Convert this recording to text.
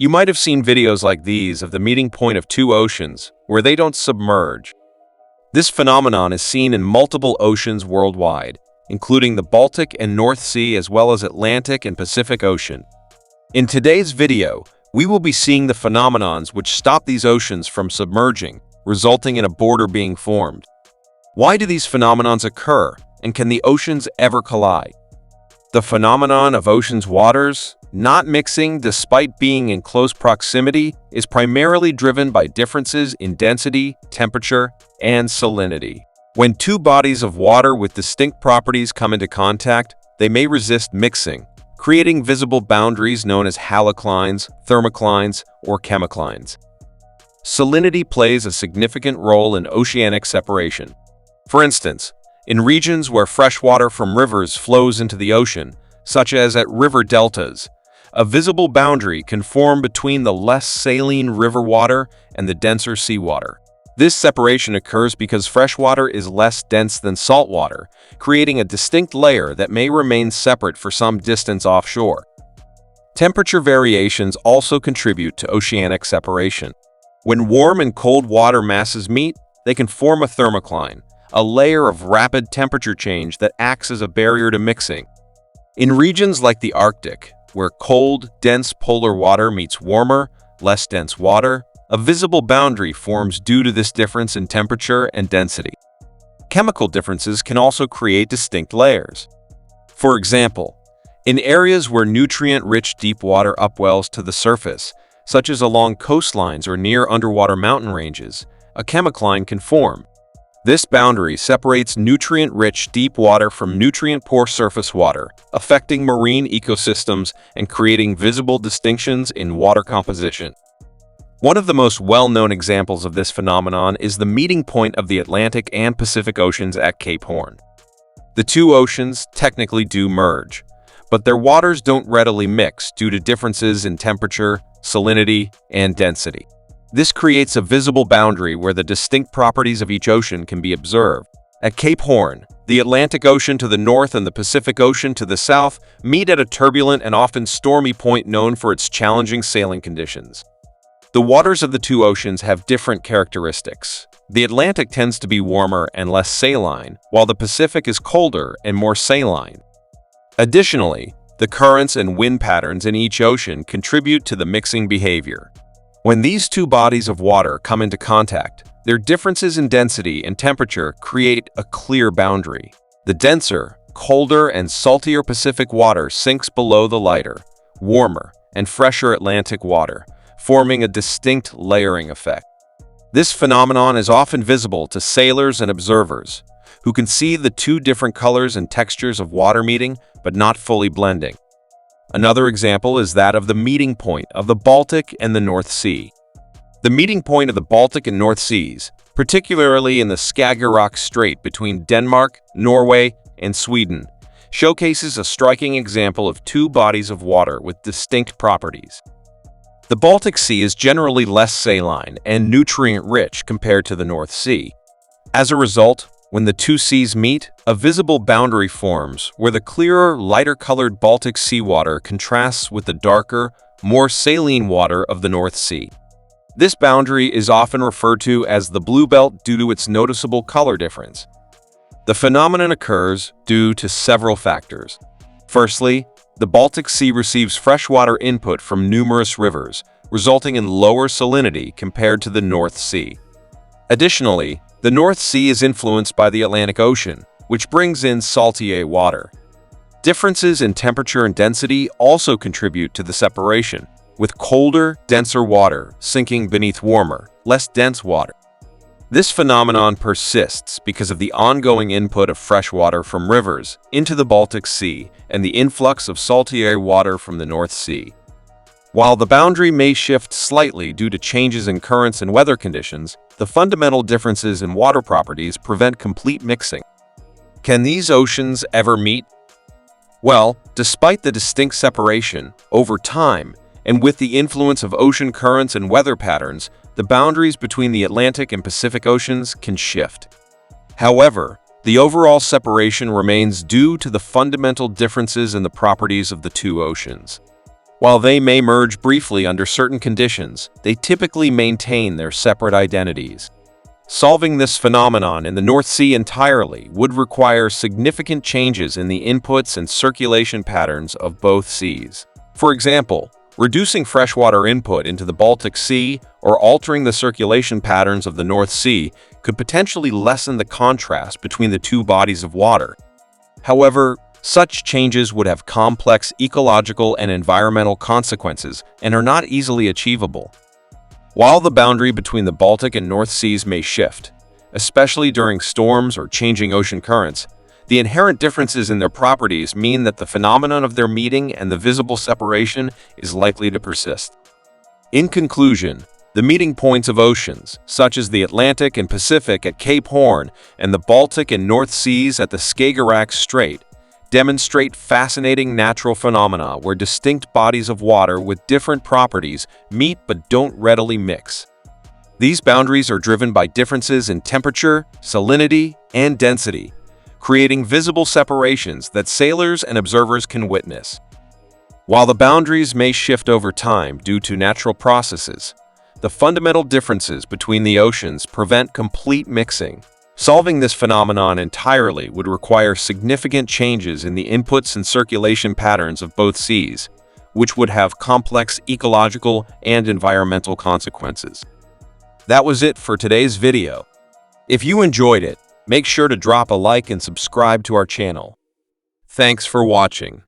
You might have seen videos like these of the meeting point of two oceans, where they don't submerge. This phenomenon is seen in multiple oceans worldwide, including the Baltic and North Sea as well as Atlantic and Pacific Ocean. In today's video, we will be seeing the phenomenons which stop these oceans from submerging, resulting in a border being formed. Why do these phenomenons occur, and can the oceans ever collide? The phenomenon of oceans' waters not mixing despite being in close proximity is primarily driven by differences in density, temperature, and salinity. When two bodies of water with distinct properties come into contact, they may resist mixing, creating visible boundaries known as haloclines, thermoclines, or chemiclines. Salinity plays a significant role in oceanic separation. For instance, in regions where fresh water from rivers flows into the ocean, such as at river deltas, a visible boundary can form between the less saline river water and the denser seawater. This separation occurs because fresh water is less dense than salt water, creating a distinct layer that may remain separate for some distance offshore. Temperature variations also contribute to oceanic separation. When warm and cold water masses meet, they can form a thermocline, a layer of rapid temperature change that acts as a barrier to mixing. In regions like the Arctic, where cold, dense polar water meets warmer, less dense water, a visible boundary forms due to this difference in temperature and density. Chemical differences can also create distinct layers. For example, in areas where nutrient-rich deep water upwells to the surface, such as along coastlines or near underwater mountain ranges, a chemicline can form. This boundary separates nutrient-rich deep water from nutrient-poor surface water, affecting marine ecosystems and creating visible distinctions in water composition. One of the most well-known examples of this phenomenon is the meeting point of the Atlantic and Pacific Oceans at Cape Horn. The two oceans technically do merge, but their waters don't readily mix due to differences in temperature, salinity, and density. This creates a visible boundary where the distinct properties of each ocean can be observed. At Cape Horn, the Atlantic Ocean to the north and the Pacific Ocean to the south meet at a turbulent and often stormy point known for its challenging sailing conditions. The waters of the two oceans have different characteristics. The Atlantic tends to be warmer and less saline, while the Pacific is colder and more saline. Additionally, the currents and wind patterns in each ocean contribute to the mixing behavior. When these two bodies of water come into contact, their differences in density and temperature create a clear boundary. The denser, colder, and saltier Pacific water sinks below the lighter, warmer, and fresher Atlantic water, forming a distinct layering effect. This phenomenon is often visible to sailors and observers, who can see the two different colors and textures of water meeting but not fully blending. Another example is that of the meeting point of the Baltic and the North Sea. The meeting point of the Baltic and North Seas, particularly in the Skagerrak Strait between Denmark, Norway, and Sweden, showcases a striking example of two bodies of water with distinct properties. The Baltic Sea is generally less saline and nutrient-rich compared to the North Sea. As a result, when the two seas meet, a visible boundary forms where the clearer, lighter-colored Baltic seawater contrasts with the darker, more saline water of the North Sea. This boundary is often referred to as the blue belt due to its noticeable color difference. The phenomenon occurs due to several factors. Firstly, the Baltic Sea receives freshwater input from numerous rivers, resulting in lower salinity compared to the North Sea. Additionally, the North Sea is influenced by the Atlantic Ocean, which brings in saltier water. Differences in temperature and density also contribute to the separation, with colder, denser water sinking beneath warmer, less dense water. This phenomenon persists because of the ongoing input of fresh water from rivers into the Baltic Sea and the influx of saltier water from the North Sea. While the boundary may shift slightly due to changes in currents and weather conditions, the fundamental differences in water properties prevent complete mixing. Can these oceans ever meet? Well, despite the distinct separation, over time, and with the influence of ocean currents and weather patterns, the boundaries between the Atlantic and Pacific Oceans can shift. However, the overall separation remains due to the fundamental differences in the properties of the two oceans. While they may merge briefly under certain conditions, they typically maintain their separate identities. Solving this phenomenon in the North Sea entirely would require significant changes in the inputs and circulation patterns of both seas. For example, reducing freshwater input into the Baltic Sea or altering the circulation patterns of the North Sea could potentially lessen the contrast between the two bodies of water. However, such changes would have complex ecological and environmental consequences and are not easily achievable. While the boundary between the Baltic and North Seas may shift, especially during storms or changing ocean currents, the inherent differences in their properties mean that the phenomenon of their meeting and the visible separation is likely to persist. In conclusion, the meeting points of oceans, such as the Atlantic and Pacific at Cape Horn and the Baltic and North Seas at the Skagerrak Strait, demonstrate fascinating natural phenomena where distinct bodies of water with different properties meet but don't readily mix. These boundaries are driven by differences in temperature, salinity, and density, creating visible separations that sailors and observers can witness. While the boundaries may shift over time due to natural processes, the fundamental differences between the oceans prevent complete mixing. Solving this phenomenon entirely would require significant changes in the inputs and circulation patterns of both seas, which would have complex ecological and environmental consequences. That was it for today's video. If you enjoyed it, make sure to drop a like and subscribe to our channel. Thanks for watching.